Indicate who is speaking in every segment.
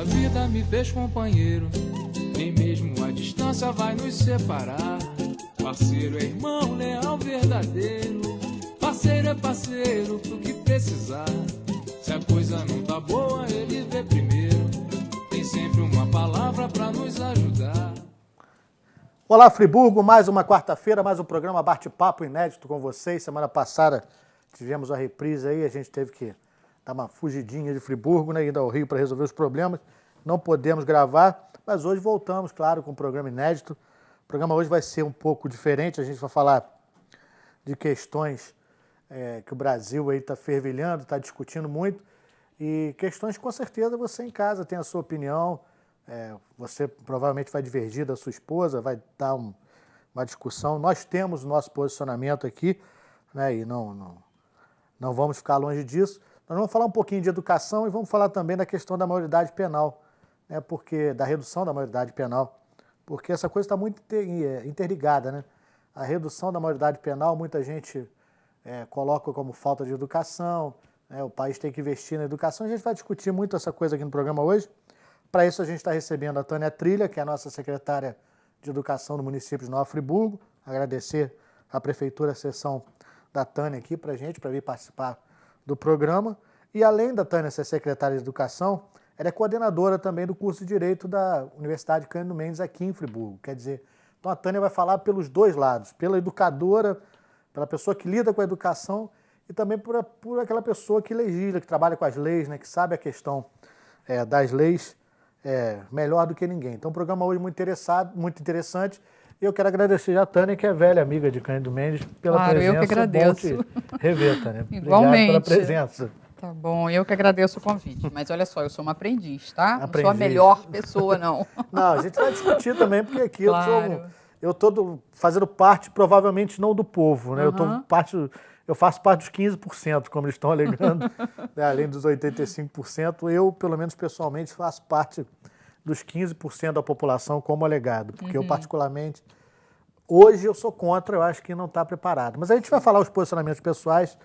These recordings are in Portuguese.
Speaker 1: vida me fez companheiro, nem mesmo a distância vai nos separar. Parceiro é irmão, leal verdadeiro. Parceiro é parceiro pro que precisar. Se a coisa não tá boa, ele vê primeiro. Tem sempre uma palavra pra nos ajudar.
Speaker 2: Olá, Friburgo, mais uma quarta-feira, mais um programa Bate-Papo inédito com vocês. Semana passada tivemos a reprise aí, a gente teve que dar uma fugidinha de Friburgo, né, ir ao Rio para resolver os problemas. Não podemos gravar, mas hoje voltamos, claro, com um programa inédito. O programa hoje vai ser um pouco diferente, a gente vai falar de questões que o Brasil aí está fervilhando, está discutindo muito, e questões que com certeza você em casa tem a sua opinião. Você provavelmente vai divergir da sua esposa, vai dar uma discussão. Nós temos o nosso posicionamento aqui, né, e não vamos ficar longe disso. Nós vamos falar um pouquinho de educação e vamos falar também da questão da maioridade penal, né, da redução da maioridade penal, porque essa coisa está muito interligada, né? A redução da maioridade penal, muita gente coloca como falta de educação, né, o país tem que investir na educação. A gente vai discutir muito essa coisa aqui no programa hoje. Para isso, a gente está recebendo a Tânia Trilha, que é a nossa secretária de Educação do município de Nova Friburgo. Agradecer à Prefeitura, a sessão da Tânia aqui para a gente, para vir participar do programa. E além da Tânia ser secretária de Educação, ela é coordenadora também do curso de Direito da Universidade Cândido Mendes aqui em Friburgo. Quer dizer, então a Tânia vai falar pelos dois lados, pela educadora, pela pessoa que lida com a educação e também por aquela pessoa que legisla, que trabalha com as leis, né, que sabe a questão das leis melhor do que ninguém. Então, um programa hoje muito interessante. E eu quero agradecer já a Tânia, que é velha amiga de Cândido Mendes, pela presença.
Speaker 3: Eu que agradeço.
Speaker 2: Bom te rever, Tânia.
Speaker 3: Igualmente.
Speaker 2: Obrigado pela presença.
Speaker 3: Tá bom, eu que agradeço o convite. Mas olha só, eu sou uma aprendiz, tá?
Speaker 2: Aprendiz.
Speaker 3: Não sou a melhor pessoa, não.
Speaker 2: Não, a gente vai discutir também, porque aqui
Speaker 3: claro.
Speaker 2: eu estou fazendo parte, provavelmente, não do povo, né? Eu faço parte dos 15%, como eles estão alegando, né? Além dos 85%, eu, pelo menos pessoalmente, faço parte dos 15% da população como alegado, porque eu, particularmente, hoje eu sou contra, eu acho que não está preparado. Mas a gente vai falar os posicionamentos pessoais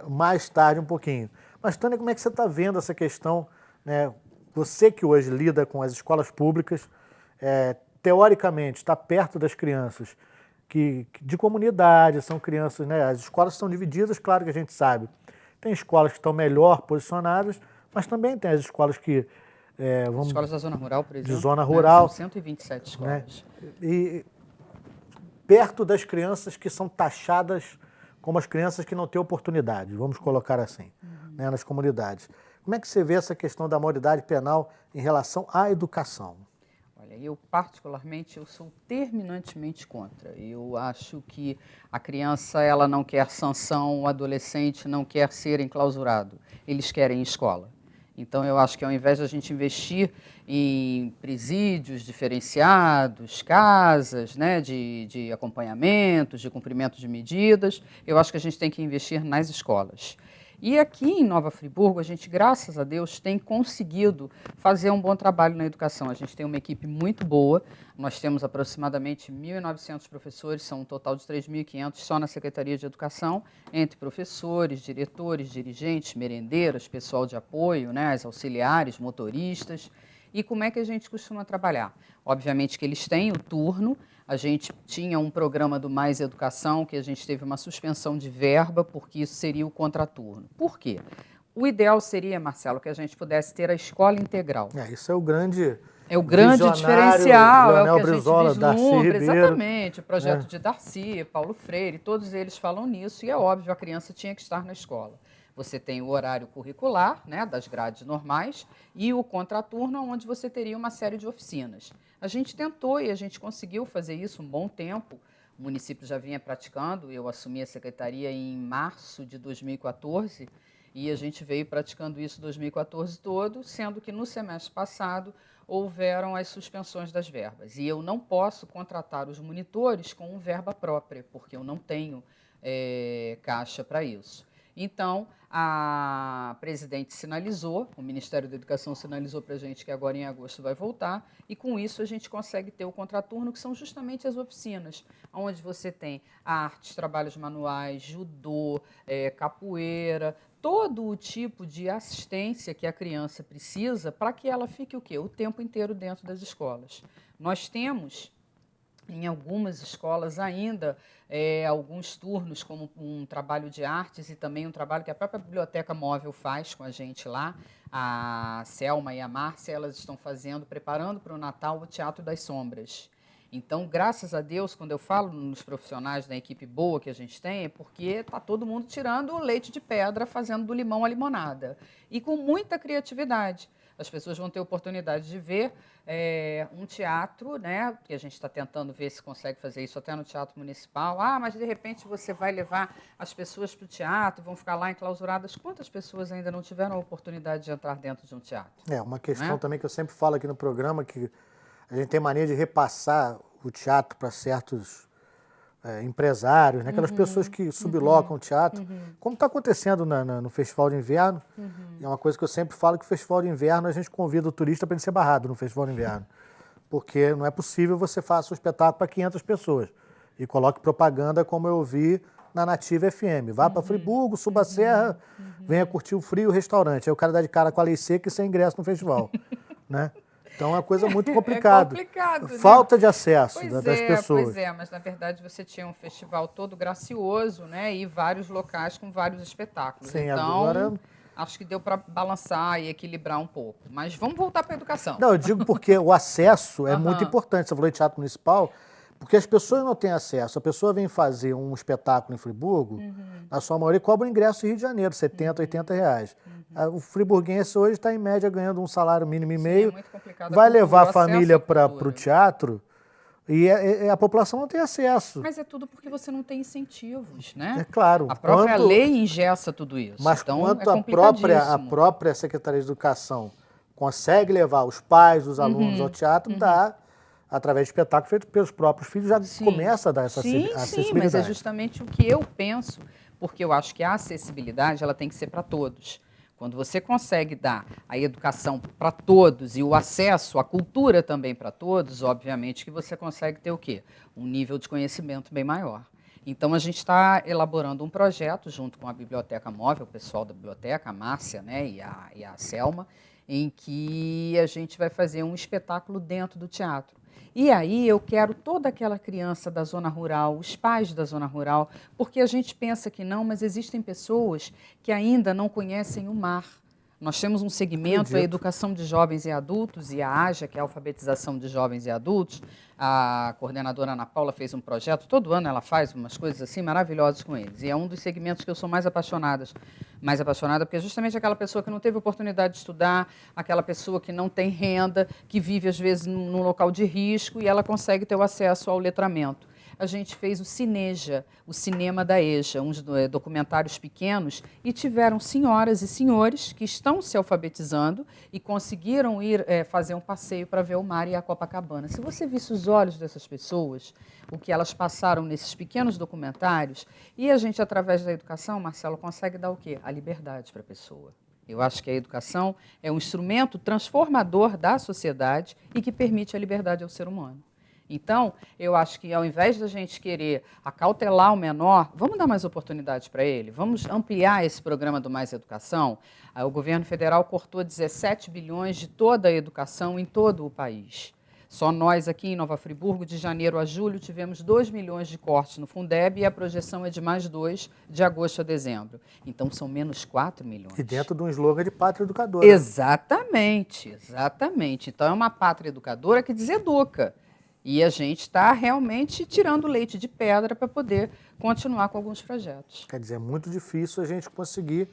Speaker 2: mais tarde um pouquinho. Mas, Tânia, como é que você está vendo essa questão, né? Você que hoje lida com as escolas públicas, teoricamente está perto das crianças de comunidade, são crianças, né? As escolas são divididas, claro que a gente sabe. Tem escolas que estão melhor posicionadas, mas também tem as escolas que...
Speaker 3: escolas da zona rural, por exemplo.
Speaker 2: De zona rural.
Speaker 3: Né? São 127 escolas.
Speaker 2: Né? E perto das crianças que são taxadas como as crianças que não têm oportunidade, vamos colocar assim, né, nas comunidades. Como é que você vê essa questão da maioridade penal em relação à educação?
Speaker 3: Olha, eu particularmente, eu sou terminantemente contra. Eu acho que a criança, ela não quer sanção, o adolescente não quer ser enclausurado. Eles querem escola. Então, eu acho que ao invés de a gente investir em presídios diferenciados, casas, né, de acompanhamentos, de cumprimento de medidas, eu acho que a gente tem que investir nas escolas. E aqui em Nova Friburgo, a gente, graças a Deus, tem conseguido fazer um bom trabalho na educação. A gente tem uma equipe muito boa, nós temos aproximadamente 1.900 professores, são um total de 3.500 só na Secretaria de Educação, entre professores, diretores, dirigentes, merendeiras, pessoal de apoio, né, as auxiliares, motoristas. E como é que a gente costuma trabalhar? Obviamente que eles têm o turno. A gente tinha um programa do Mais Educação, que a gente teve uma suspensão de verba, porque isso seria o contraturno. Por quê? O ideal seria, Marcelo, que a gente pudesse ter a escola integral.
Speaker 2: Isso é o grande...
Speaker 3: É o grande diferencial,
Speaker 2: Leonel
Speaker 3: é o que
Speaker 2: Brizola,
Speaker 3: a gente vislumbra, exatamente, o
Speaker 2: né?
Speaker 3: projeto de Darcy, Paulo Freire, todos eles falam nisso, e é óbvio, a criança tinha que estar na escola. Você tem o horário curricular, né, das grades normais, e o contraturno, onde você teria uma série de oficinas. A gente tentou e a gente conseguiu fazer isso um bom tempo. O município já vinha praticando, eu assumi a secretaria em março de 2014, e a gente veio praticando isso 2014 todo, sendo que no semestre passado houveram as suspensões das verbas. E eu não posso contratar os monitores com verba própria, porque eu não tenho caixa para isso. Então, a presidente sinalizou, o Ministério da Educação sinalizou para a gente que agora em agosto vai voltar, e com isso a gente consegue ter o contraturno, que são justamente as oficinas, onde você tem artes, trabalhos manuais, judô, capoeira, todo o tipo de assistência que a criança precisa para que ela fique o quê? O tempo inteiro dentro das escolas. Nós temos, em algumas escolas ainda, alguns turnos, como um trabalho de artes e também um trabalho que a própria Biblioteca Móvel faz com a gente lá. A Selma e a Márcia, elas estão preparando para o Natal o Teatro das Sombras. Então, graças a Deus, quando eu falo nos profissionais da equipe boa que a gente tem, é porque está todo mundo tirando o leite de pedra, fazendo do limão a limonada. E com muita criatividade. As pessoas vão ter oportunidade de ver um teatro, né? Que a gente está tentando ver se consegue fazer isso até no Teatro Municipal. Ah, mas de repente você vai levar as pessoas para o teatro, vão ficar lá enclausuradas. Quantas pessoas ainda não tiveram a oportunidade de entrar dentro de um teatro?
Speaker 2: É, uma questão também que eu sempre falo aqui no programa, que a gente tem mania de repassar o teatro para certos empresários, né? Aquelas pessoas que sublocam o teatro, como está acontecendo no Festival de Inverno. É uma coisa que eu sempre falo, que o Festival de Inverno a gente convida o turista para ele ser barrado no Festival de Inverno. Porque não é possível você faça um espetáculo para 500 pessoas e coloque propaganda como eu vi na Nativa FM. Vá para Friburgo, suba a serra, venha curtir o frio, o restaurante. Aí o cara dá de cara com a lei seca e sem ingresso no festival, né? Então é uma coisa muito complicada.
Speaker 3: É complicado, né?
Speaker 2: Falta de acesso das pessoas.
Speaker 3: Pois é, mas na verdade você tinha um festival todo gracioso, né? E vários locais com vários espetáculos.
Speaker 2: Sim,
Speaker 3: então,
Speaker 2: agora
Speaker 3: acho que deu para balançar e equilibrar um pouco. Mas vamos voltar para a educação.
Speaker 2: Não, eu digo porque o acesso é muito importante. Você falou de teatro municipal, porque as pessoas não têm acesso. A pessoa vem fazer um espetáculo em Friburgo, na sua maioria cobra um ingresso em Rio de Janeiro, 70, 80 reais. O friburguense hoje está, em média, ganhando um salário mínimo e meio.
Speaker 3: É muito complicado.
Speaker 2: Vai levar a família para o teatro e a população não tem acesso.
Speaker 3: Mas é tudo porque você não tem incentivos, né?
Speaker 2: É claro.
Speaker 3: A própria lei engessa tudo isso.
Speaker 2: Mas
Speaker 3: então,
Speaker 2: quanto
Speaker 3: é
Speaker 2: a própria Secretaria de Educação consegue levar os pais, os alunos ao teatro, dá, através de espetáculos feitos pelos próprios filhos, já começa a dar essa acessibilidade.
Speaker 3: Sim, mas é justamente o que eu penso, porque eu acho que a acessibilidade ela tem que ser para todos. Quando você consegue dar a educação para todos e o acesso à cultura também para todos, obviamente que você consegue ter o quê? Um nível de conhecimento bem maior. Então, a gente está elaborando um projeto junto com a Biblioteca Móvel, o pessoal da biblioteca, a Márcia, né, e a Selma, em que a gente vai fazer um espetáculo dentro do teatro. E aí eu quero toda aquela criança da zona rural, os pais da zona rural, porque a gente pensa que não, mas existem pessoas que ainda não conhecem o mar. Nós temos um segmento, a educação de jovens e adultos, e a AJA, que é a alfabetização de jovens e adultos. A coordenadora Ana Paula fez um projeto, todo ano ela faz umas coisas assim maravilhosas com eles. E é um dos segmentos que eu sou mais apaixonada, porque é justamente aquela pessoa que não teve oportunidade de estudar, aquela pessoa que não tem renda, que vive, às vezes, num local de risco, e ela consegue ter o acesso ao letramento. A gente fez o Cineja, o Cinema da EJA, uns documentários pequenos, e tiveram senhoras e senhores que estão se alfabetizando e conseguiram ir fazer um passeio para ver o mar e a Copacabana. Se você visse os olhos dessas pessoas, o que elas passaram nesses pequenos documentários, e a gente, através da educação, Marcelo, consegue dar o quê? A liberdade para a pessoa. Eu acho que a educação é um instrumento transformador da sociedade e que permite a liberdade ao ser humano. Então, eu acho que ao invés da gente querer acautelar o menor, vamos dar mais oportunidades para ele, vamos ampliar esse programa do Mais Educação. O governo federal cortou 17 bilhões de toda a educação em todo o país. Só nós aqui em Nova Friburgo, de janeiro a julho, tivemos 2 milhões de cortes no Fundeb e a projeção é de mais 2 de agosto a dezembro. Então, são menos 4 milhões.
Speaker 2: E dentro de um slogan de pátria educadora.
Speaker 3: Exatamente, exatamente. Então, é uma pátria educadora que deseduca. E a gente está realmente tirando leite de pedra para poder continuar com alguns projetos.
Speaker 2: Quer dizer, é muito difícil a gente conseguir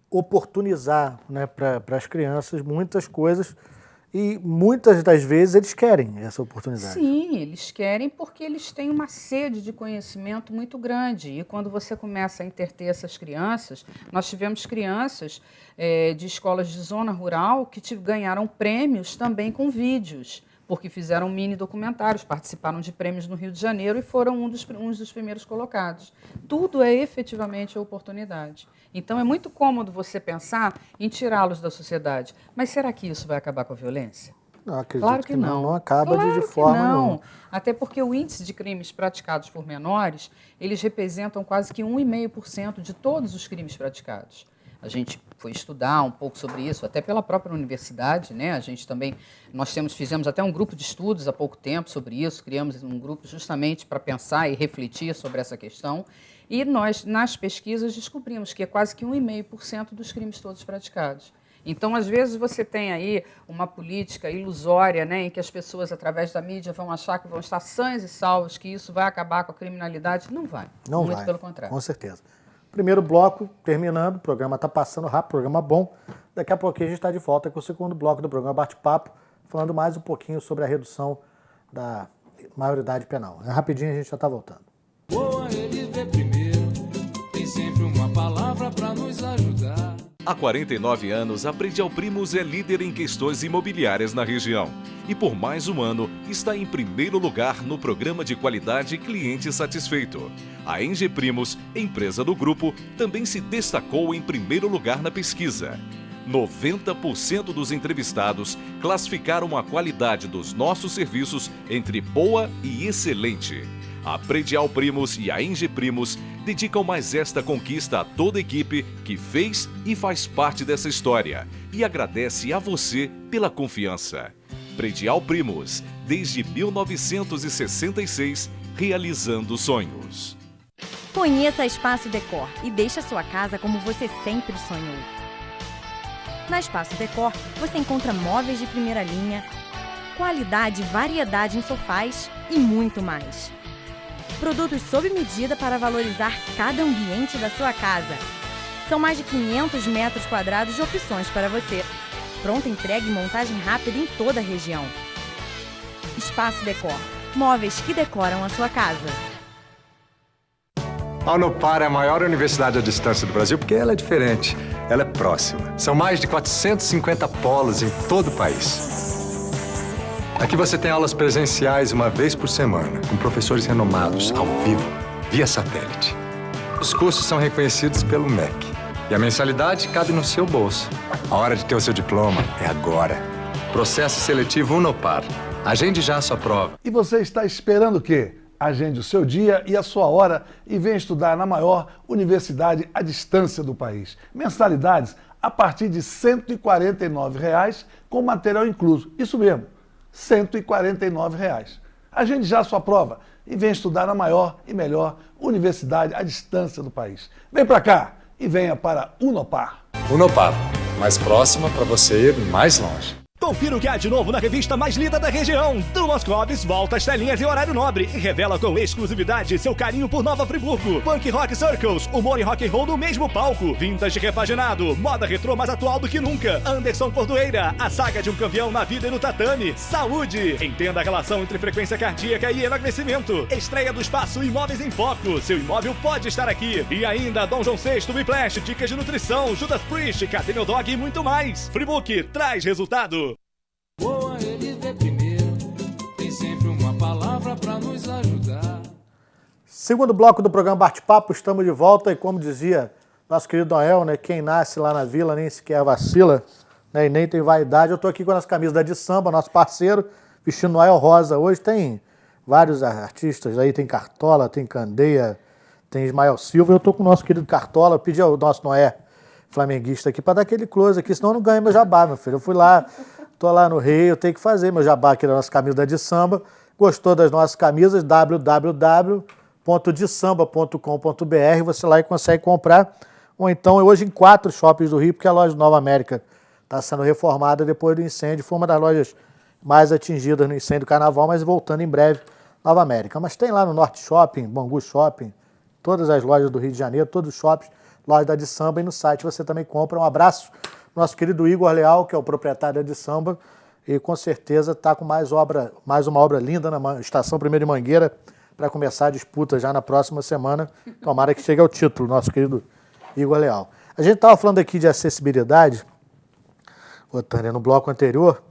Speaker 2: oportunizar, né, para as crianças muitas coisas, e muitas das vezes eles querem essa oportunidade.
Speaker 3: Sim, eles querem porque eles têm uma sede de conhecimento muito grande. E quando você começa a interter essas crianças, nós tivemos crianças de escolas de zona rural que ganharam prêmios também com vídeos, porque fizeram mini documentários, participaram de prêmios no Rio de Janeiro e foram um dos primeiros colocados. Tudo é efetivamente a oportunidade. Então, é muito cômodo você pensar em tirá-los da sociedade. Mas será que isso vai acabar com a violência?
Speaker 2: Não, acredito
Speaker 3: Claro que não.
Speaker 2: Não acaba
Speaker 3: claro
Speaker 2: de forma nenhuma.
Speaker 3: Até porque o índice de crimes praticados por menores, eles representam quase que 1,5% de todos os crimes praticados. A gente foi estudar um pouco sobre isso, até pela própria universidade, né? A gente também, fizemos até um grupo de estudos há pouco tempo sobre isso, criamos um grupo justamente para pensar e refletir sobre essa questão. E nós, nas pesquisas, descobrimos que é quase que 1,5% dos crimes todos praticados. Então, às vezes, você tem aí uma política ilusória, né, em que as pessoas, através da mídia, vão achar que vão estar sãs e salvos, que isso vai acabar com a criminalidade. Não vai.
Speaker 2: Não
Speaker 3: Muito
Speaker 2: vai,
Speaker 3: pelo contrário.
Speaker 2: Com certeza. Primeiro bloco terminando, o programa está passando rápido, programa bom. Daqui a pouquinho a gente está de volta com o segundo bloco do programa Bate-Papo, falando mais um pouquinho sobre a redução da maioridade penal. Rapidinho a gente já está voltando.
Speaker 1: Boa ele vê primeiro, tem sempre uma palavra para nos ajudar.
Speaker 4: Há 49 anos, a Predial Primos é líder em questões imobiliárias na região. E por mais um ano, está em primeiro lugar no programa de qualidade Cliente Satisfeito. A Eng Primos, empresa do grupo, também se destacou em primeiro lugar na pesquisa. 90% dos entrevistados classificaram a qualidade dos nossos serviços entre boa e excelente. A Predial Primos e a Eng Primos dedicam mais esta conquista a toda a equipe que fez e faz parte dessa história e agradece a você pela confiança. Predial Primos, desde 1966, realizando sonhos.
Speaker 5: Conheça a Espaço Decor e deixe a sua casa como você sempre sonhou. Na Espaço Decor, você encontra móveis de primeira linha, qualidade e variedade em sofás e muito mais. Produtos sob medida para valorizar cada ambiente da sua casa. São mais de 500 metros quadrados de opções para você. Pronta entrega e montagem rápida em toda a região. Espaço Decor. Móveis que decoram a sua casa.
Speaker 6: A Unopar é a maior universidade à distância do Brasil porque ela é diferente, ela é próxima. São mais de 450 polos em todo o país. Aqui você tem aulas presenciais uma vez por semana, com professores renomados, ao vivo, via satélite. Os cursos são reconhecidos pelo MEC e a mensalidade cabe no seu bolso. A hora de ter o seu diploma é agora. Processo seletivo Unopar. Agende já a sua prova.
Speaker 7: E você está esperando o quê? Agende o seu dia e a sua hora e venha estudar na maior universidade à distância do país. Mensalidades a partir de R$ 149,00 com material incluso. Isso mesmo, R$ 149,00. Agende já a sua prova e venha estudar na maior e melhor universidade à distância do país. Vem para cá e venha para Unopar.
Speaker 6: Unopar, mais próxima para você ir mais longe.
Speaker 8: Confira o que há de novo na revista mais lida da região. Thomas Clóvis volta às telinhas em horário nobre e revela com exclusividade seu carinho por Nova Friburgo. Punk Rock Circles, humor e rock and roll no mesmo palco. Vintage repaginado, moda retrô mais atual do que nunca. Anderson Cordoeira, a saga de um campeão na vida e no tatame. Saúde, entenda a relação entre frequência cardíaca e emagrecimento. Estreia do espaço Imóveis em Foco, seu imóvel pode estar aqui. E ainda Dom João VI, Whiplash, dicas de nutrição, Judas Priest, Cadê Meu Dog e muito mais. Friburgo traz resultado.
Speaker 1: Boa ele vê primeiro, tem sempre uma palavra para nos ajudar.
Speaker 2: Segundo bloco do programa Bate-Papo, estamos de volta e como dizia nosso querido Noel, né, quem nasce lá na vila nem sequer vacila, né, e nem tem vaidade. Eu estou aqui com as camisas da de samba, nosso parceiro, vestindo Noel Rosa. Hoje tem vários artistas aí, tem Cartola, tem Candeia, tem Ismael Silva. Eu estou com o nosso querido Cartola, eu pedi ao nosso Noé flamenguista aqui para dar aquele close aqui, senão eu não ganho meu jabá, meu filho. Eu fui lá... Estou lá no Rio, eu tenho que fazer meu jabá aqui da nossa camisa de samba. Gostou das nossas camisas? www.desamba.com.br. Você lá e consegue comprar. Ou então, hoje em 4 shoppings do Rio, porque a loja Nova América está sendo reformada depois do incêndio. Foi uma das lojas mais atingidas no incêndio do Carnaval, mas voltando em breve, Nova América. Mas tem lá no Norte Shopping, Bangu Shopping, todas as lojas do Rio de Janeiro, todos os shoppings, loja da de samba. E no site você também compra. Um abraço. Nosso querido Igor Leal, que é o proprietário de samba, e com certeza está com mais uma obra linda na Estação 1º de Mangueira para começar a disputa já na próxima semana. Tomara que chegue ao título, nosso querido Igor Leal. A gente estava falando aqui de acessibilidade, Tânia, no bloco anterior,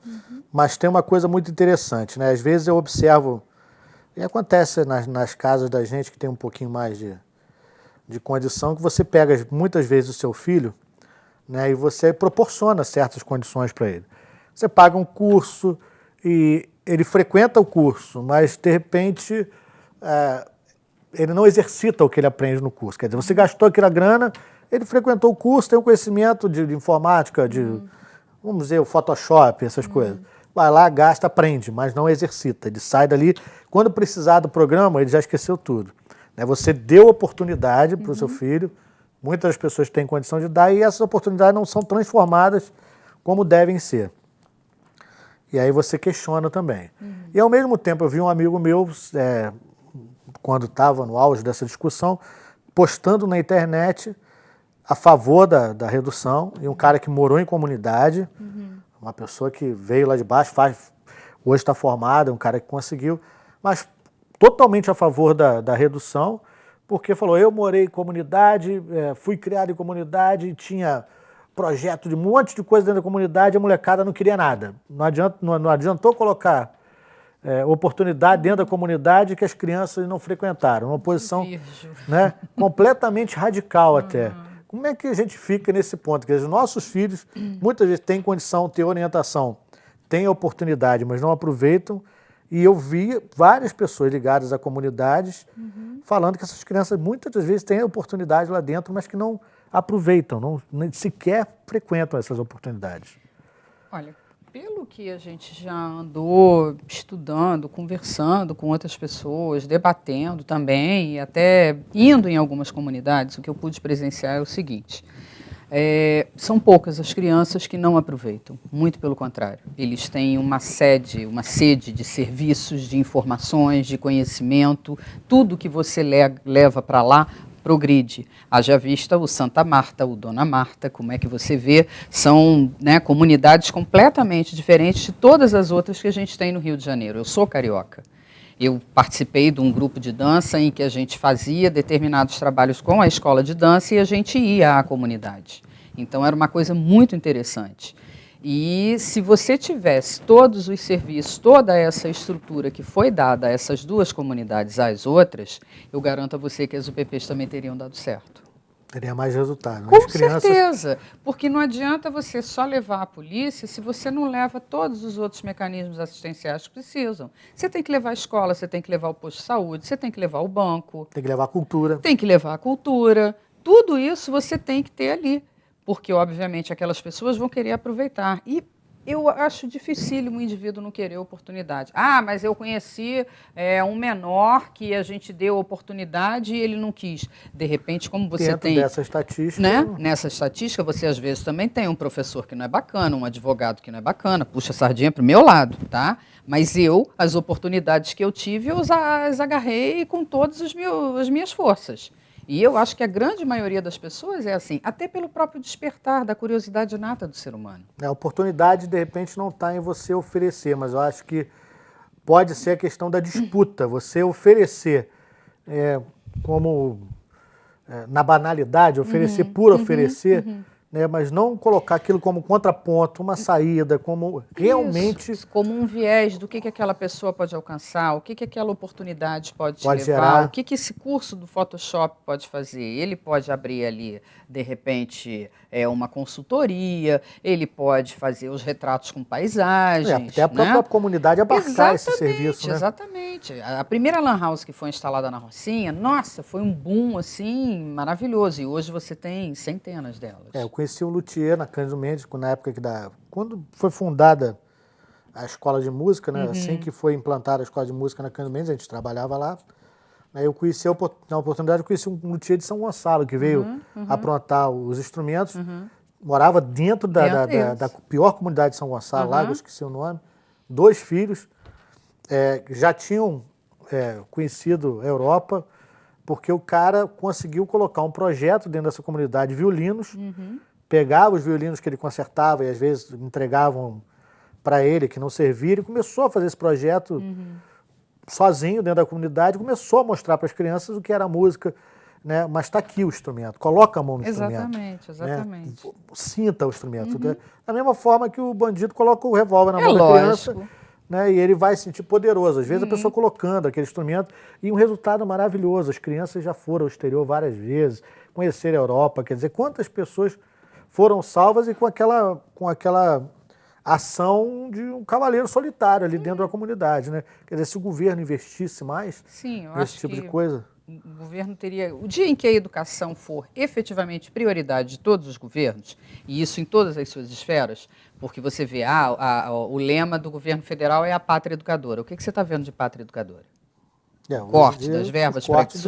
Speaker 2: mas tem uma coisa muito interessante, né? Às vezes eu observo, e acontece nas casas da gente que tem um pouquinho mais de condição, que você pega muitas vezes o seu filho, né, e você proporciona certas condições para ele. Você paga um curso e ele frequenta o curso, mas, de repente, ele não exercita o que ele aprende no curso. Quer dizer, você gastou aquela grana, Ele frequentou o curso, tem um conhecimento de informática, vamos dizer, o Photoshop, essas coisas. Vai lá, gasta, aprende, mas não exercita. Ele sai dali, quando precisar do programa, ele já esqueceu tudo. Né? Você deu oportunidade para o seu filho, muitas pessoas têm condição de dar, e essas oportunidades não são transformadas como devem ser. E aí você questiona também. E ao mesmo tempo eu vi um amigo meu, quando estava no auge dessa discussão, postando na internet a favor da redução, e um cara que morou em comunidade, uma pessoa que veio lá de baixo, hoje está formado, um cara que conseguiu, mas totalmente a favor da redução, porque falou, eu morei em comunidade, fui criado em comunidade, tinha projeto de um monte de coisa dentro da comunidade, a molecada não queria nada. Não adiantou colocar oportunidade dentro da comunidade que as crianças não frequentaram. Uma posição, né, completamente radical até. Como é que a gente fica nesse ponto? Quer dizer, os nossos filhos muitas vezes têm condição, têm orientação, têm oportunidade, mas não aproveitam. E eu vi várias pessoas ligadas a comunidades falando que essas crianças muitas das vezes têm oportunidade lá dentro, mas que não aproveitam, nem sequer frequentam essas oportunidades.
Speaker 3: Olha, pelo que a gente já andou estudando, conversando com outras pessoas, debatendo também, e até indo em algumas comunidades, o que eu pude presenciar é o seguinte: são poucas as crianças que não aproveitam, muito pelo contrário. Eles têm uma sede de serviços, de informações, de conhecimento, tudo que você leva para lá progride. Haja vista o Santa Marta, o Dona Marta, como é que você vê, são, né, comunidades completamente diferentes de todas as outras que a gente tem no Rio de Janeiro. Eu sou carioca. Eu participei de um grupo de dança em que a gente fazia determinados trabalhos com a escola de dança e a gente ia à comunidade. Então era uma coisa muito interessante. E se você tivesse todos os serviços, toda essa estrutura que foi dada a essas duas comunidades às outras, eu garanto a você que as UPPs também teriam dado certo.
Speaker 2: Teria mais resultado.
Speaker 3: Com certeza, porque não adianta você só levar a polícia se você não leva todos os outros mecanismos assistenciais que precisam. Você tem que levar a escola, você tem que levar o posto de saúde, você tem que levar o banco.
Speaker 2: Tem que levar a cultura.
Speaker 3: Tem que levar a cultura. Tudo isso você tem que ter ali, porque, obviamente, aquelas pessoas vão querer aproveitar. E eu acho dificílimo o indivíduo não querer oportunidade. Ah, mas eu conheci um menor que a gente deu oportunidade e ele não quis. De repente, como você
Speaker 2: Dentro
Speaker 3: tem...
Speaker 2: dessa estatística...
Speaker 3: Né? Nessa estatística, você às vezes também tem um professor que não é bacana, um advogado que não é bacana, puxa a sardinha para o meu lado, tá? Mas as oportunidades que eu tive, eu as agarrei com todas as minhas forças. E eu acho que a grande maioria das pessoas é assim, até pelo próprio despertar da curiosidade inata do ser humano.
Speaker 2: A oportunidade, de repente, não está em você oferecer, mas eu acho que pode ser a questão da disputa. Você oferecer, na banalidade, oferecer por oferecer, né, mas não colocar aquilo como contraponto, uma saída, como realmente...
Speaker 3: Isso, como um viés do que aquela pessoa pode alcançar, o que aquela oportunidade pode te levar,
Speaker 2: gerar.
Speaker 3: o que esse curso do Photoshop pode fazer. Ele pode abrir ali, de repente, uma consultoria, ele pode fazer os retratos com paisagens.
Speaker 2: Até a própria comunidade abarcar esse serviço, né?
Speaker 3: Exatamente. A primeira Lan House que foi instalada na Rocinha, nossa, foi um boom, assim, maravilhoso. E hoje você tem centenas delas.
Speaker 2: Eu conheci um luthier na Cândido Mendes, na época quando foi fundada a escola de música, né? Assim que foi implantada a escola de música na Cândido Mendes, a gente trabalhava lá. Eu conheci na oportunidade, eu conheci um luthier de São Gonçalo, que veio aprontar os instrumentos, morava dentro da pior comunidade de São Gonçalo, lá, eu esqueci o nome, 2 filhos, já tinham conhecido a Europa, porque o cara conseguiu colocar um projeto dentro dessa comunidade de violinos, pegava os violinos que ele consertava e às vezes entregavam para ele, que não serviram, e começou a fazer esse projeto sozinho dentro da comunidade, começou a mostrar para as crianças o que era a música, né? Mas está aqui o instrumento, coloca a mão no instrumento.
Speaker 3: Exatamente.
Speaker 2: Né? Sinta o instrumento. Né? Da mesma forma que o bandido coloca o revólver na mão da criança, né? E ele vai se sentir poderoso. Às vezes a pessoa colocando aquele instrumento e um resultado maravilhoso. As crianças já foram ao exterior várias vezes, conheceram a Europa, quer dizer, quantas pessoas foram salvas e com aquela ação de um cavaleiro solitário ali dentro da comunidade, né? Quer dizer, se o governo investisse mais nesse tipo de coisa...
Speaker 3: o governo teria... O dia em que a educação for efetivamente prioridade de todos os governos, e isso em todas as suas esferas, porque você vê, o lema do governo federal é a pátria educadora. O que você está vendo de pátria educadora? Corte das verbas para que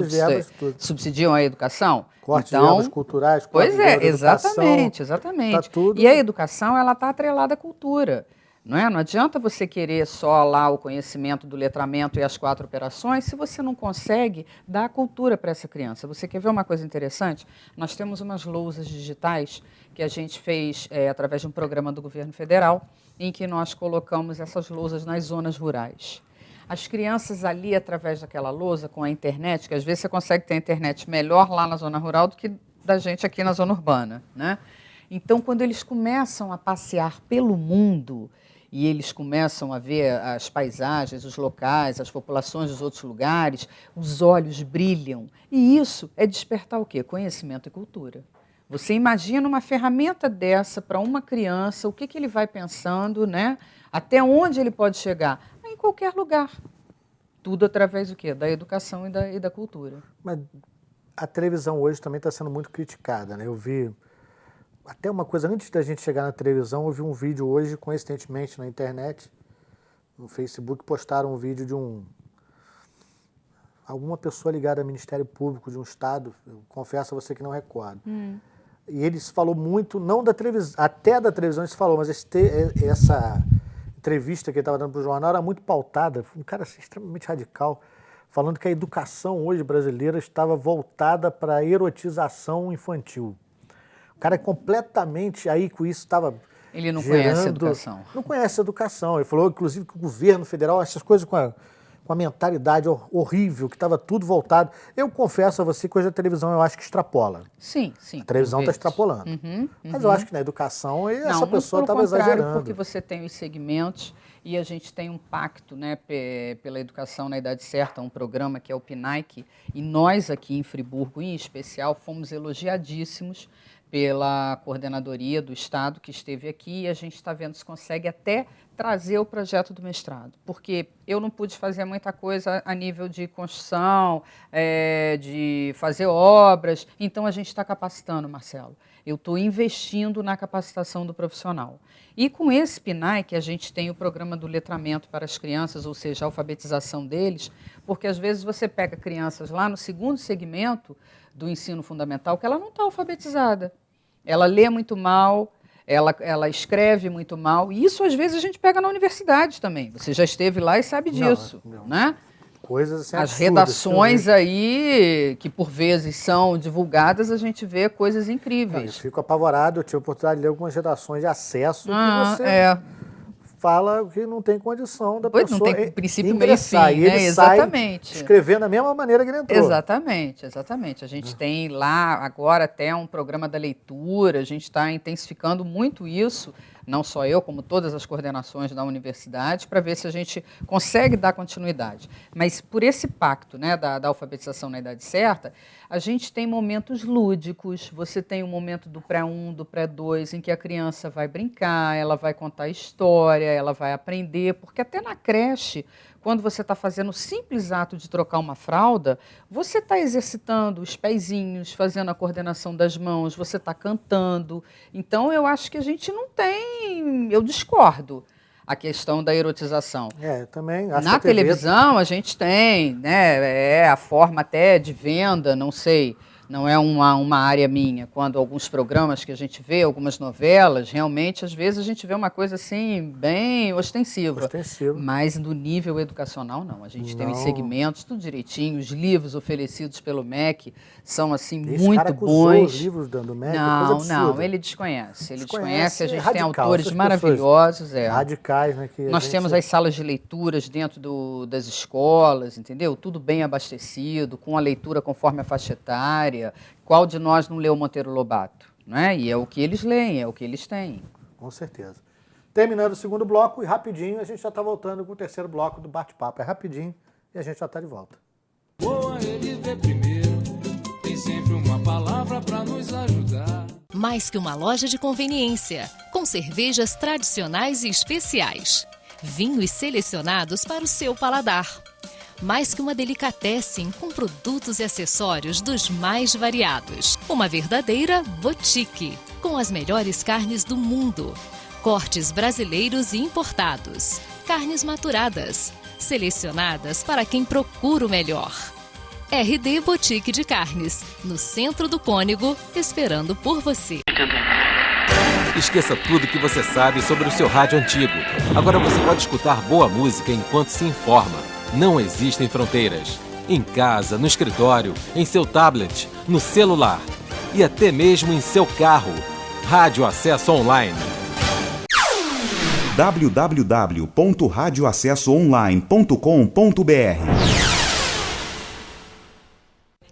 Speaker 3: subsidiam a educação?
Speaker 2: Corte de verbas culturais, corte de verbas
Speaker 3: exatamente.
Speaker 2: Tá tudo...
Speaker 3: E a educação, ela está atrelada à cultura. Não é? Não adianta você querer só lá o conhecimento do letramento e as 4 operações se você não consegue dar a cultura para essa criança. Você quer ver uma coisa interessante? Nós temos umas lousas digitais que a gente fez através de um programa do governo federal, em que nós colocamos essas lousas nas zonas rurais. As crianças ali, através daquela lousa, com a internet, que às vezes você consegue ter a internet melhor lá na zona rural do que da gente aqui na zona urbana, né? Então, quando eles começam a passear pelo mundo e eles começam a ver as paisagens, os locais, as populações dos outros lugares, os olhos brilham. E isso é despertar o quê? Conhecimento e cultura. Você imagina uma ferramenta dessa para uma criança, o que ele vai pensando, né? Até onde ele pode chegar? Em qualquer lugar. Tudo através do quê? Da educação e da cultura.
Speaker 2: Mas a televisão hoje também está sendo muito criticada, né? Eu vi até uma coisa, antes da gente chegar na televisão, eu vi um vídeo hoje, coincidentemente, na internet, no Facebook, postaram um vídeo de alguma pessoa ligada ao Ministério Público de um estado, eu confesso a você que não recordo. E eles falou muito, não da televisão, até da televisão eles falou, mas essa entrevista que ele estava dando para o jornal era muito pautada, um cara assim, extremamente radical, falando que a educação hoje brasileira estava voltada para a erotização infantil. O cara completamente aí com isso estava...
Speaker 3: Ele não conhece a educação.
Speaker 2: Não conhece a educação. Ele falou, inclusive, que o governo federal, essas coisas com a mentalidade horrível, que estava tudo voltado. Eu confesso a você que hoje a televisão eu acho que extrapola.
Speaker 3: Sim.
Speaker 2: A televisão está extrapolando. Mas eu acho que na educação essa pessoa estava exagerando.
Speaker 3: Porque você tem os segmentos e a gente tem um pacto, né, pela educação na idade certa, um programa que é o PNAEC, e nós aqui em Friburgo, em especial, fomos elogiadíssimos pela coordenadoria do Estado que esteve aqui, e a gente está vendo se consegue até trazer o projeto do mestrado, porque eu não pude fazer muita coisa a nível de construção, de fazer obras, então a gente está capacitando, Marcelo. Eu estou investindo na capacitação do profissional. E com esse PNAEC, a gente tem o programa do letramento para as crianças, ou seja, a alfabetização deles, porque às vezes você pega crianças lá no segundo segmento do ensino fundamental que ela não está alfabetizada. Ela lê muito mal, ela escreve muito mal, e isso às vezes a gente pega na universidade também. Você já esteve lá e sabe disso, né?
Speaker 2: Coisas assim,
Speaker 3: as redações aí, que por vezes são divulgadas, a gente vê coisas incríveis.
Speaker 2: Eu fico apavorado, eu tive a oportunidade de ler algumas redações de acesso que você fala que não tem condição da pessoa
Speaker 3: não tem princípio,
Speaker 2: ingressar,
Speaker 3: meio e fim, né? Exatamente.
Speaker 2: Escrevendo da mesma maneira que ele entrou.
Speaker 3: Exatamente. A gente tem lá agora até um programa da leitura, a gente está intensificando muito isso, não só eu, como todas as coordenações da universidade, para ver se a gente consegue dar continuidade. Mas por esse pacto, né, da alfabetização na idade certa, a gente tem momentos lúdicos, você tem o momento do pré-1, do pré-2, em que a criança vai brincar, ela vai contar história, ela vai aprender, porque até na creche, quando você está fazendo o simples ato de trocar uma fralda, você está exercitando os pezinhos, fazendo a coordenação das mãos, você está cantando. Então, eu acho que a gente não tem... Eu discordo a questão da erotização.
Speaker 2: Também acho
Speaker 3: na
Speaker 2: que a TV...
Speaker 3: televisão a gente tem, né? A forma até de venda, não sei... Não é uma área minha, quando alguns programas que a gente vê, algumas novelas, realmente, às vezes a gente vê uma coisa assim, bem ostensiva. Mas no nível educacional, não. A gente tem os segmentos, tudo direitinho, os livros oferecidos pelo MEC são, assim, muito bons.
Speaker 2: Os livros do MEC,
Speaker 3: não, ele desconhece. Ele desconhece, a gente tem autores maravilhosos.
Speaker 2: Radicais, né? Que
Speaker 3: nós temos as salas de leituras dentro das escolas, entendeu? Tudo bem abastecido, com a leitura conforme a faixa etária. Qual de nós não leu Monteiro Lobato? Né? E é o que eles leem, é o que eles têm.
Speaker 2: Com certeza. Terminando o segundo bloco, e rapidinho, a gente já está voltando com o terceiro bloco do bate-papo. É rapidinho e a gente já está de volta.
Speaker 1: Boa, ele vê primeiro, tem sempre uma palavra para nos ajudar.
Speaker 9: Mais que uma loja de conveniência, com cervejas tradicionais e especiais. Vinhos selecionados para o seu paladar. Mais que uma delicatessen com produtos e acessórios dos mais variados. Uma verdadeira boutique, com as melhores carnes do mundo. Cortes brasileiros e importados. Carnes maturadas, selecionadas para quem procura o melhor. RD Boutique de Carnes, no centro do Cônego, esperando por você.
Speaker 10: Esqueça tudo que você sabe sobre o seu rádio antigo. Agora você pode escutar boa música enquanto se informa. Não existem fronteiras. Em casa, no escritório, em seu tablet, no celular e até mesmo em seu carro. Rádio Acesso Online.
Speaker 11: www.radioacessoonline.com.br.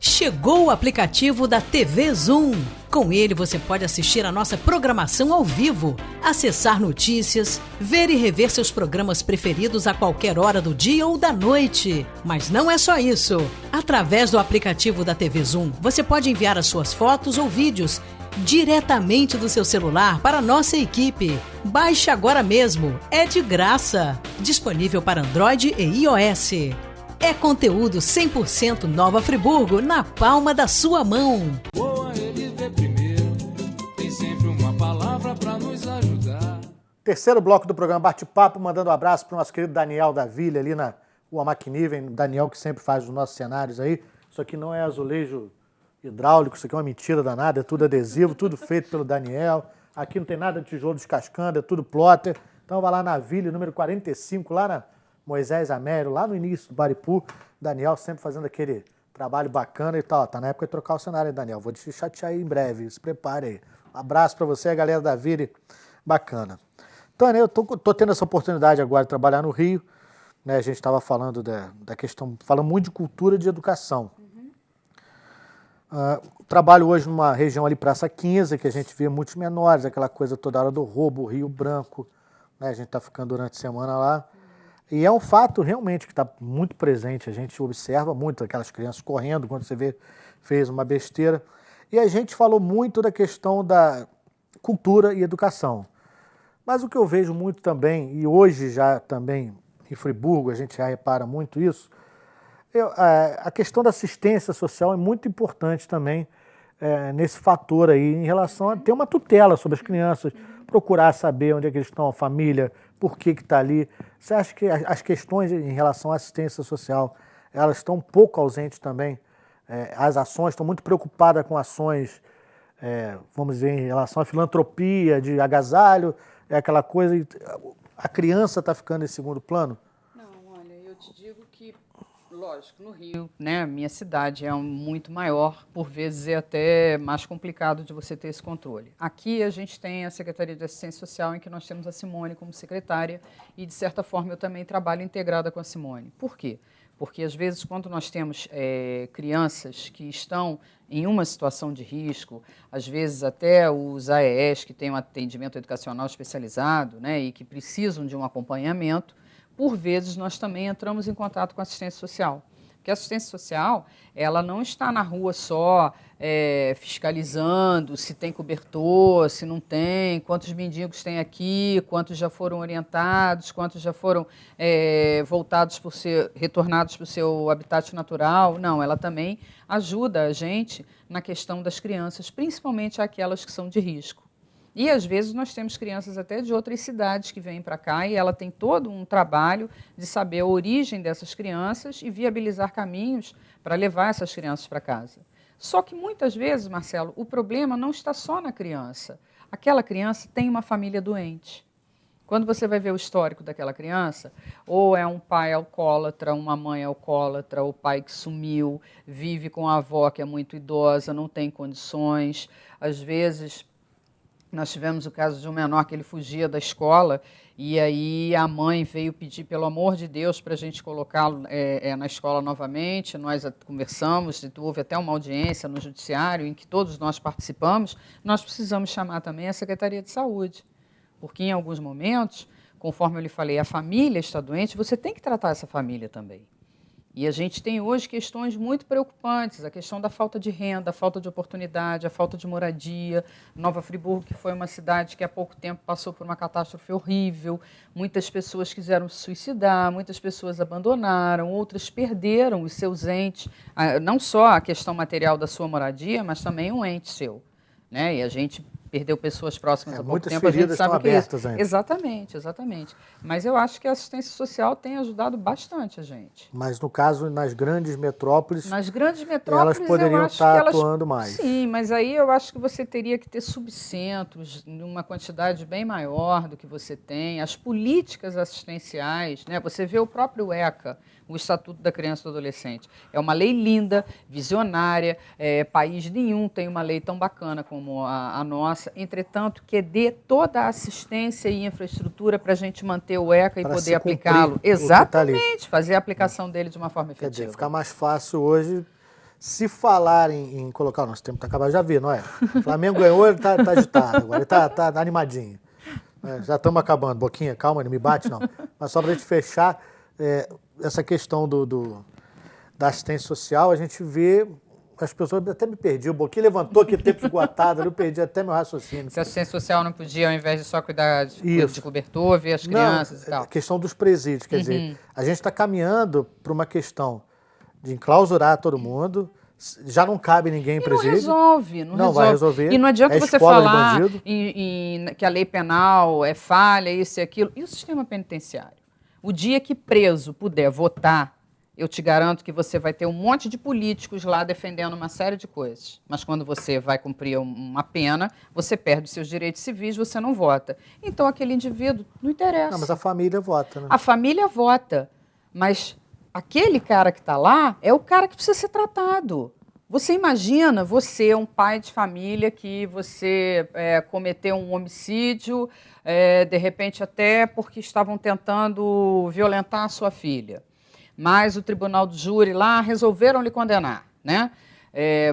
Speaker 11: Chegou o aplicativo da TV Zoom. Com ele você pode assistir a nossa programação ao vivo, acessar notícias, ver e rever seus programas preferidos a qualquer hora do dia ou da noite. Mas não é só isso. Através do aplicativo da TV Zoom, você pode enviar as suas fotos ou vídeos diretamente do seu celular para a nossa equipe. Baixe agora mesmo, é de graça. Disponível para Android e iOS. É conteúdo 100% Nova Friburgo na palma da sua mão.
Speaker 1: Boa, ele vê primeiro, tem sempre uma palavra para nos ajudar.
Speaker 2: Terceiro bloco do programa Bate-Papo, mandando um abraço para o nosso querido Daniel da Vila, ali na Rua Macniven. Daniel que sempre faz os nossos cenários aí. Isso aqui não é azulejo hidráulico, isso aqui é uma mentira danada, é tudo adesivo, tudo feito pelo Daniel. Aqui não tem nada de tijolo descascando, é tudo plotter. Então vai lá na Vila, número 45, lá na Moisés Amério, lá no início do Baripu. Daniel sempre fazendo aquele trabalho bacana e tal. Tá na época de trocar o cenário, Daniel. Vou te chatear aí em breve, se prepare aí. Um abraço para você, a galera da Vila, bacana. Então, eu tô tendo essa oportunidade agora de trabalhar no Rio. Né? A gente estava falando da questão, falando muito de cultura e de educação. Trabalho hoje numa região ali, Praça 15, que a gente vê muitos menores, aquela coisa toda hora do roubo, Rio Branco. Né? A gente está ficando durante a semana lá. E é um fato realmente que está muito presente. A gente observa muito aquelas crianças correndo quando você vê, fez uma besteira. E a gente falou muito da questão da cultura e educação. Mas o que eu vejo muito também, e hoje já também em Friburgo a gente já repara muito isso, a questão da assistência social é muito importante também nesse fator aí, em relação a ter uma tutela sobre as crianças, procurar saber onde é que eles estão, a família, por que está ali. Você acha que as questões em relação à assistência social, elas estão um pouco ausentes também? As ações estão muito preocupadas com ações, vamos dizer, em relação à filantropia, de agasalho, aquela coisa, a criança está ficando em segundo plano?
Speaker 3: Não, olha, eu te digo que, lógico, no Rio, né, minha cidade é muito maior, por vezes é até mais complicado de você ter esse controle. Aqui a gente tem a Secretaria de Assistência Social, em que nós temos a Simone como secretária, e de certa forma eu também trabalho integrada com a Simone. Por quê? Porque às vezes quando nós temos crianças que estão em uma situação de risco, às vezes até os AES, que têm um atendimento educacional especializado, né, e que precisam de um acompanhamento, por vezes nós também entramos em contato com a assistência social. Porque a assistência social, ela não está na rua só fiscalizando se tem cobertor, se não tem, quantos mendigos tem aqui, quantos já foram orientados, quantos já foram retornados para o seu habitat natural. Não, ela também ajuda a gente na questão das crianças, principalmente aquelas que são de risco. E, às vezes, nós temos crianças até de outras cidades que vêm para cá e ela tem todo um trabalho de saber a origem dessas crianças e viabilizar caminhos para levar essas crianças para casa. Só que, muitas vezes, Marcelo, o problema não está só na criança. Aquela criança tem uma família doente. Quando você vai ver o histórico daquela criança, ou é um pai alcoólatra, uma mãe alcoólatra, o pai que sumiu, vive com a avó que é muito idosa, não tem condições, às vezes... Nós tivemos o caso de um menor que ele fugia da escola e aí a mãe veio pedir, pelo amor de Deus, para a gente colocá-lo na escola novamente. Nós conversamos, houve até uma audiência no judiciário em que todos nós participamos. Nós precisamos chamar também a Secretaria de Saúde, porque em alguns momentos, conforme eu lhe falei, a família está doente, você tem que tratar essa família também. E a gente tem hoje questões muito preocupantes, a questão da falta de renda, a falta de oportunidade, a falta de moradia. Nova Friburgo, que foi uma cidade que há pouco tempo passou por uma catástrofe horrível, muitas pessoas quiseram se suicidar, muitas pessoas abandonaram, outras perderam os seus entes, não só a questão material da sua moradia, mas também um ente seu, né? E a gente perdeu pessoas próximas há pouco tempo, a gente sabe que
Speaker 2: abertas ainda.
Speaker 3: Exatamente. Mas eu acho que a assistência social tem ajudado bastante a gente.
Speaker 2: Mas no caso, nas grandes metrópoles,
Speaker 3: elas
Speaker 2: poderiam estar atuando mais.
Speaker 3: Sim, mas aí eu acho que você teria que ter subcentros numa quantidade bem maior do que você tem. As políticas assistenciais, né? Você vê o próprio ECA, o Estatuto da Criança e do Adolescente. É uma lei linda, visionária, país nenhum tem uma lei tão bacana como a nossa. Entretanto, que dê toda a assistência e infraestrutura para a gente manter o ECA e poder aplicá-lo. Exatamente, fazer a aplicação dele de uma forma efetiva.
Speaker 2: Quer dizer, fica mais fácil hoje, se falar em colocar... Nosso tempo está acabado, já vi, não é? O Flamengo ganhou, ele está agitado agora, ele está animadinho. Já estamos acabando. Boquinha, calma, não me bate não. Mas só para a gente fechar, essa questão da assistência social, a gente vê... As pessoas até me perdi. O Boquinha levantou aqui, tempo esgotado, eu perdi até meu raciocínio.
Speaker 3: Se a assistência social não podia, ao invés de só cuidar de cobertor, ver as crianças e tal.
Speaker 2: A questão dos presídios, quer dizer, a gente está caminhando para uma questão de enclausurar todo mundo, já não cabe ninguém em presídio.
Speaker 3: Não
Speaker 2: vai resolver.
Speaker 3: E não adianta você falar que a lei penal é falha, isso e aquilo. E o sistema penitenciário? O dia que preso puder votar, eu te garanto que você vai ter um monte de políticos lá defendendo uma série de coisas. Mas quando você vai cumprir uma pena, você perde seus direitos civis, você não vota. Então, aquele indivíduo não interessa.
Speaker 2: Não, mas a família vota, né?
Speaker 3: A família vota. Mas aquele cara que está lá é o cara que precisa ser tratado. Você imagina, você é um pai de família que você cometeu um homicídio, de repente até porque estavam tentando violentar a sua filha. Mas o tribunal do júri lá resolveram lhe condenar, né?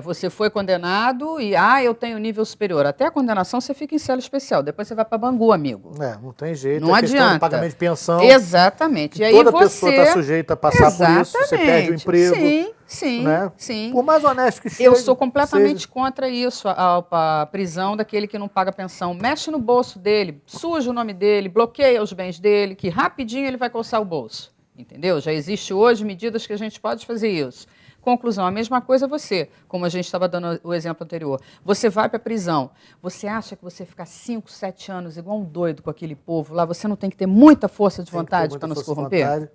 Speaker 3: Você foi condenado e, eu tenho nível superior. Até a condenação você fica em cela especial, depois você vai para Bangu, amigo.
Speaker 2: Não tem jeito.
Speaker 3: Não adianta.
Speaker 2: Do pagamento de pensão.
Speaker 3: Exatamente. E aí
Speaker 2: toda pessoa está sujeita a passar por isso, você perde o emprego.
Speaker 3: Sim.
Speaker 2: Por mais honesto que seja.
Speaker 3: Eu sou completamente contra isso, a prisão daquele que não paga pensão. Mexe no bolso dele, suja o nome dele, bloqueia os bens dele, que rapidinho ele vai coçar o bolso. Entendeu? Já existe hoje medidas que a gente pode fazer isso. Conclusão, a mesma coisa você, como a gente estava dando o exemplo anterior. Você vai para a prisão, você acha que você ficar 5, 7 anos igual um doido com aquele povo lá, você não tem que ter muita força de vontade para não se corromper?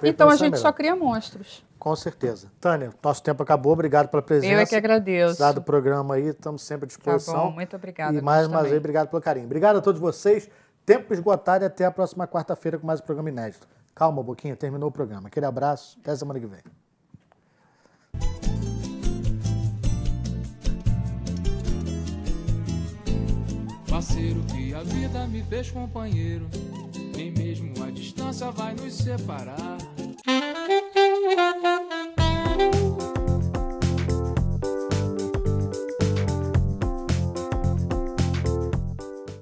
Speaker 3: Então a gente só cria monstros.
Speaker 2: Com certeza. Tânia, nosso tempo acabou, obrigado pela presença.
Speaker 3: Eu é que agradeço.
Speaker 2: Dado o programa aí, estamos sempre à disposição.
Speaker 3: Tá bom, muito obrigada.
Speaker 2: E mais uma vez, obrigado pelo carinho. Obrigado a todos vocês, tempo esgotado e até a próxima quarta-feira com mais um programa inédito. Calma, Boquinha, terminou o programa. Aquele abraço, até semana que vem.
Speaker 1: Parceiro que a vida me fez companheiro, nem mesmo a distância vai nos separar.